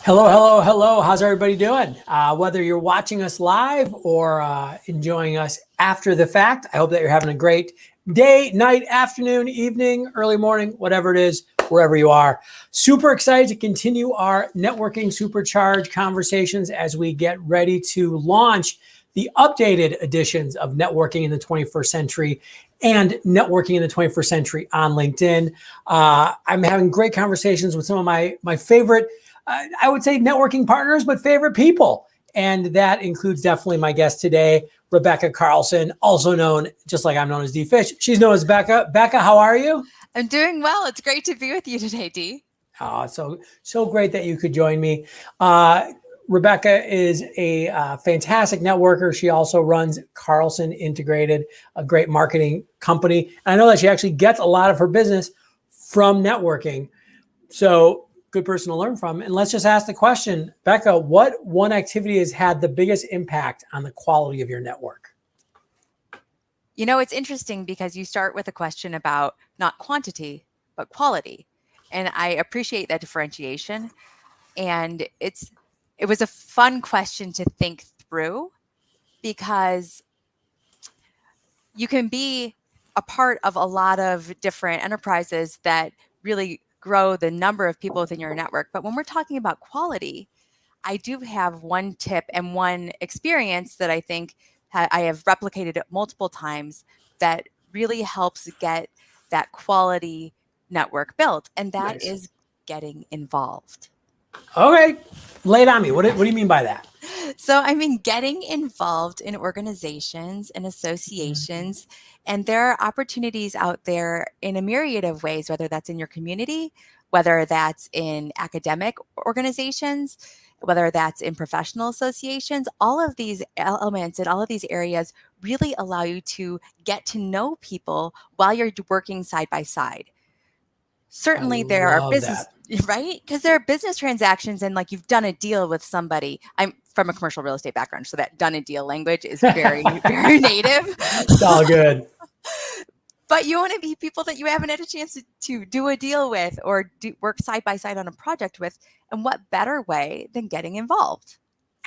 Hello, hello, hello. How's everybody doing? Whether you're watching us live or enjoying us after the fact, I hope that you're having a great day, night, afternoon, evening, early morning, whatever it is, wherever you are. Super excited to continue our networking supercharge conversations as we get ready to launch the updated editions of Networking in the 21st Century and Networking in the 21st Century on LinkedIn. I'm having great conversations with some of my favorite I would say networking partners, but favorite people. And that includes definitely my guest today, Bekah Carlson, also known, just like I'm known as D Fish. She's known as Bekah. Bekah, how are you? I'm doing well. It's great to be with you today, D. Oh, so great that you could join me. Bekah is a fantastic networker. She also runs Carlson Integrated, a great marketing company. And I know that she actually gets a lot of her business from networking. So good person to learn from. And let's just ask the question, Bekah, what one activity has had the biggest impact on the quality of your network? You know, it's interesting because you start with a question about not quantity, but quality. And I appreciate that differentiation. And it was a fun question to think through because you can be a part of a lot of different enterprises that really grow the number of people within your network. But when we're talking about quality, I do have one tip and one experience that I think I have replicated multiple times that really helps get that quality network built. And that is getting involved. Okay, lay it on me. What do you mean by that? So, I mean, getting involved in organizations and associations, and there are opportunities out there in a myriad of ways, whether that's in your community, whether that's in academic organizations, whether that's in professional associations. All of these elements and all of these areas really allow you to get to know people while you're working side by side. Certainly there are business, right? Because there are business transactions and like you've done a deal with somebody. I'm from a commercial real estate background, so that done a deal language is very, very native. It's all good. But you want to be people that you haven't had a chance to do a deal with or work side by side on a project with. And what better way than getting involved?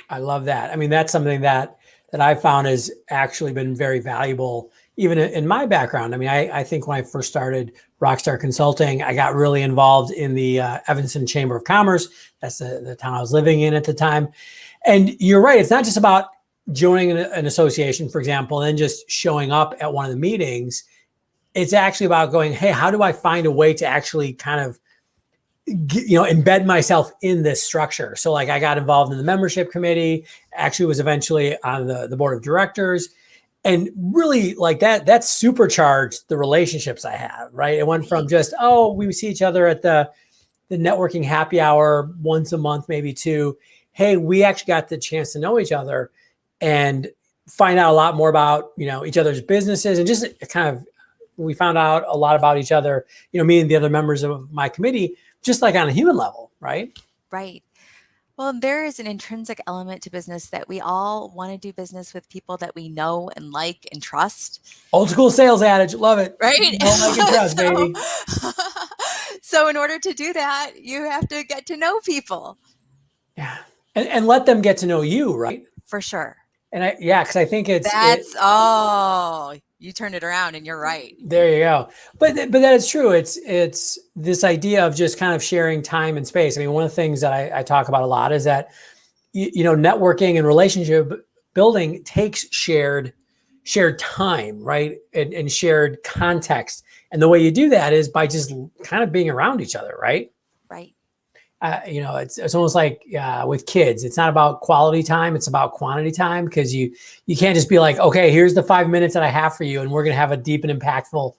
I love that. I mean, that's something that I found has actually been very valuable, even in my background. I mean, I think when I first started Rockstar Consulting, I got really involved in the Evanston Chamber of Commerce. That's the town I was living in at the time. And you're right. It's not just about joining an association, for example, and then just showing up at one of the meetings. It's actually about going, hey, how do I find a way to actually kind of embed myself in this structure? So like I got involved in the membership committee, actually was eventually on the board of directors, and really like that supercharged the relationships I have, right? It went from just, oh, we see each other at the networking happy hour once a month, maybe two. Hey, we actually got the chance to know each other and find out a lot more about, each other's businesses, and just kind of, we found out a lot about each other, me and the other members of my committee, just like on a human level, right? Right. Well, there is an intrinsic element to business that we all want to do business with people that we know and like and trust. Old school sales adage, love it. Right? Know, like, and trust, baby. So in order to do that, you have to get to know people. Yeah. And let them get to know you, right? For sure. And because I think you turned it around and you're right. There you go. But that is true. It's this idea of just kind of sharing time and space. I mean, one of the things that I talk about a lot is that, networking and relationship building takes shared time, right? And shared context. And the way you do that is by just kind of being around each other, right? Right. It's almost like with kids, it's not about quality time, it's about quantity time, because you can't just be like, okay, here's the 5 minutes that I have for you, and we're going to have a deep and impactful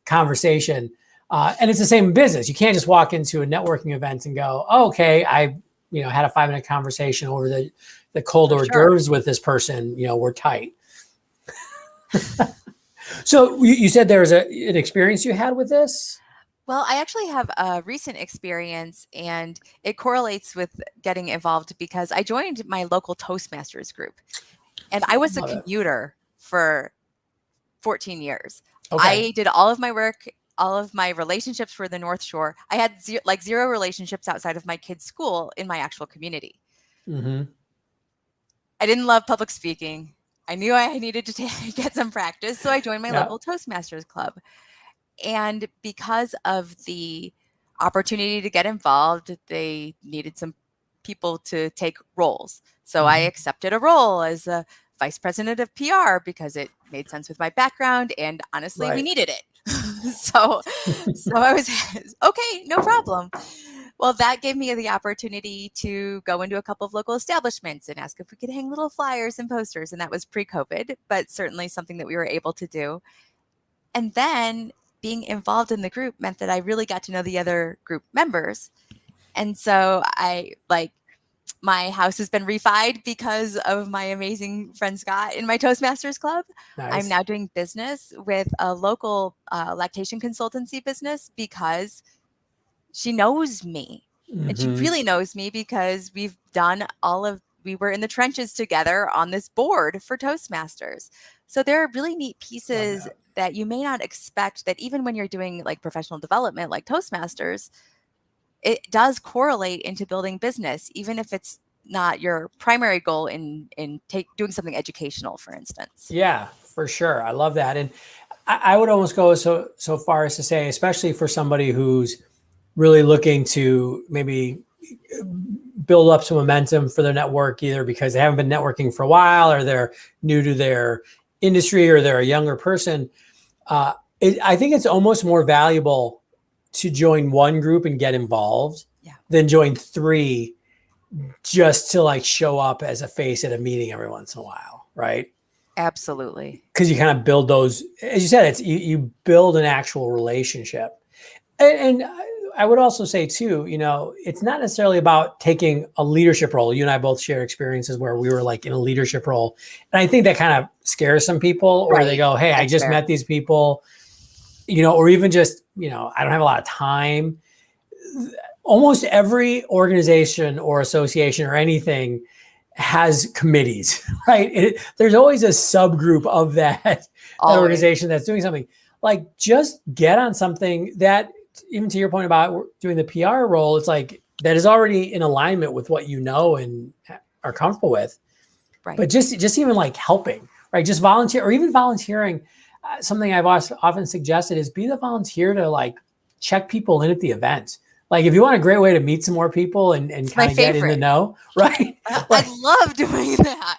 conversation. And it's the same in business. You can't just walk into a networking event and go, oh, okay, I had a 5-minute conversation over the cold hors d'oeuvres with this person. We're tight. So you said there was an experience you had with this? Well, I actually have a recent experience, and it correlates with getting involved because I joined my local Toastmasters group, and I was a commuter for 14 years. Okay. I did all of my work all of my relationships were the North Shore. I had zero relationships outside of my kids' school in my actual community. Mm-hmm. I didn't love public speaking. I knew I needed to get some practice, so I joined my Yeah. local Toastmasters club. And because of the opportunity to get involved, they needed some people to take roles. So I accepted a role as a vice president of PR because it made sense with my background, and honestly, we needed it. so I was okay, no problem. Well, that gave me the opportunity to go into a couple of local establishments and ask if we could hang little flyers and posters. And that was pre-COVID, but certainly something that we were able to do. And then being involved in the group meant that I really got to know the other group members. And so my house has been refied because of my amazing friend Scott in my Toastmasters club. Nice. I'm now doing business with a local lactation consultancy business because she knows me. And she really knows me because we were in the trenches together on this board for Toastmasters. So there are really neat pieces that you may not expect, that even when you're doing like professional development like Toastmasters, it does correlate into building business, even if it's not your primary goal in doing something educational, for instance. Yeah, for sure. I love that. And I would almost go so far as to say, especially for somebody who's really looking to maybe build up some momentum for their network, either because they haven't been networking for a while, or they're new to their industry, or they're a younger person. I think it's almost more valuable to join one group and get involved than join three just to like show up as a face at a meeting every once in a while, right? Absolutely. Because you kind of build those, as you said, it's you build an actual relationship. And I would also say too, it's not necessarily about taking a leadership role. You and I both share experiences where we were like in a leadership role. And I think that kind of scares some people, or they go, hey, I just met these people, or even just, I don't have a lot of time. Almost every organization or association or anything has committees, right? There's always a subgroup of that organization that's doing something. Like, just get on something that, even to your point about doing the PR role, it's like that is already in alignment with what you know and are comfortable with. Right. But just even like helping, right? Just volunteer, or even volunteering. Something I've often suggested is be the volunteer to like check people in at the event. Like, if you want a great way to meet some more people and kind of get in the know, right? I love doing that.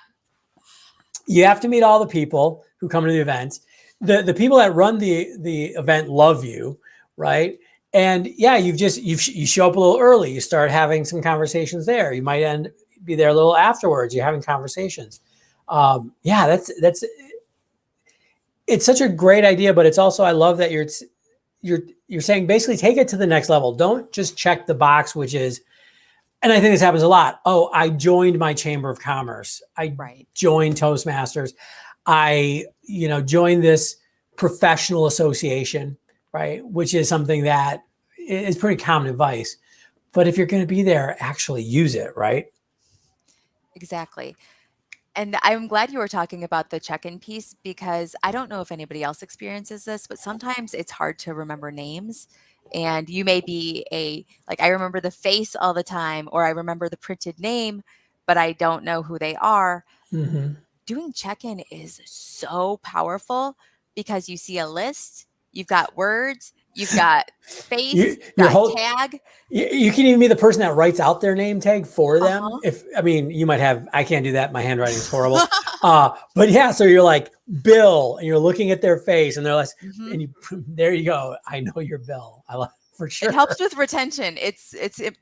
You have to meet all the people who come to the event. The people that run the event love you, right? And yeah, you show up a little early. You start having some conversations there. You might be there a little afterwards. You're having conversations. That's it's such a great idea, but it's also, I love that you're saying basically take it to the next level. Don't just check the box, which is, and I think this happens a lot. Oh, I joined my Chamber of Commerce. I joined Toastmasters. I, joined this professional association, right? Which is something that is pretty common advice. But if you're going to be there, actually use it, right? Exactly. And I'm glad you were talking about the check-in piece, because I don't know if anybody else experiences this, but sometimes it's hard to remember names. And you may be I remember the face all the time, or I remember the printed name, but I don't know who they are. Mm-hmm. Doing check-in is so powerful because you see a list, you've got words, you've got face, you've got tag. You can even be the person that writes out their name tag for them. You might have, I can't do that. My handwriting is horrible. But yeah, so you're like Bill, and you're looking at their face, and they're like, and there you go. I know you're Bill. I love it, for sure. It helps with retention. It's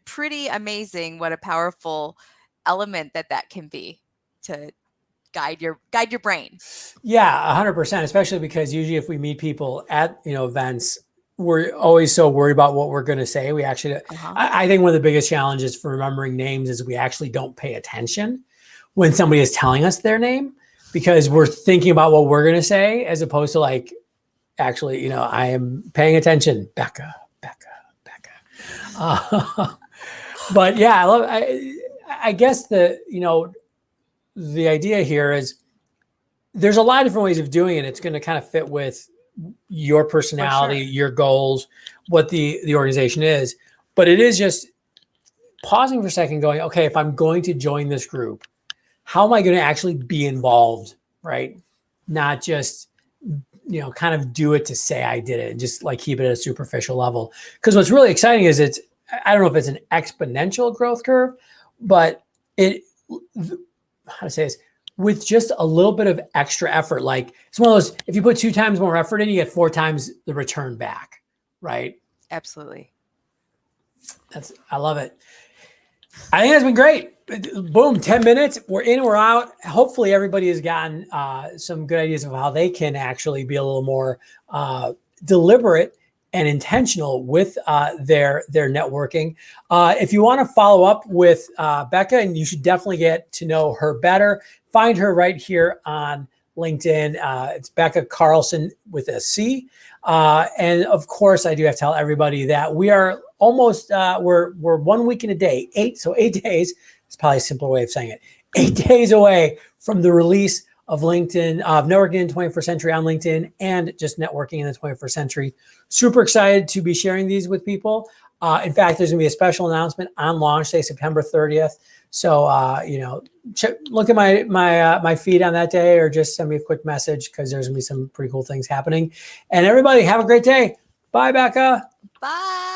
pretty amazing what a powerful element that can be to guide your brain. Yeah, 100%, especially because usually if we meet people at, events, we're always so worried about what we're going to say. We actually, I think one of the biggest challenges for remembering names is we actually don't pay attention when somebody is telling us their name, because we're thinking about what we're going to say, as opposed to like, actually, I am paying attention. Bekah. But yeah, I guess the idea here is there's a lot of different ways of doing it. It's going to kind of fit with your personality, your goals, what the organization is. But it is just pausing for a second, going, okay, if I'm going to join this group, how am I going to actually be involved, right? Not just, kind of do it to say I did it and just like keep it at a superficial level. Because what's really exciting is I don't know if it's an exponential growth curve, but how to say this, with just a little bit of extra effort. Like it's one of those, if you put 2 times more effort in, you get 4 times the return back, right? Absolutely. I love it. I think it's been great. Boom, 10 minutes. We're in, we're out. Hopefully everybody has gotten some good ideas of how they can actually be a little more deliberate and intentional with their networking. If you want to follow up with Bekah, and you should definitely get to know her better, find her right here on LinkedIn. It's Bekah Carlson with a C. And of course, I do have to tell everybody that we are almost, we're 1 week in a day, 8 days. It's probably a simpler way of saying it. 8 days away from the release of LinkedIn, of networking in the 21st century on LinkedIn, and just networking in the 21st century. Super excited to be sharing these with people. In fact, there's gonna be a special announcement on launch day, September 30th. So, look at my feed on that day, or just send me a quick message, because there's gonna be some pretty cool things happening. And everybody have a great day. Bye, Bekah. Bye.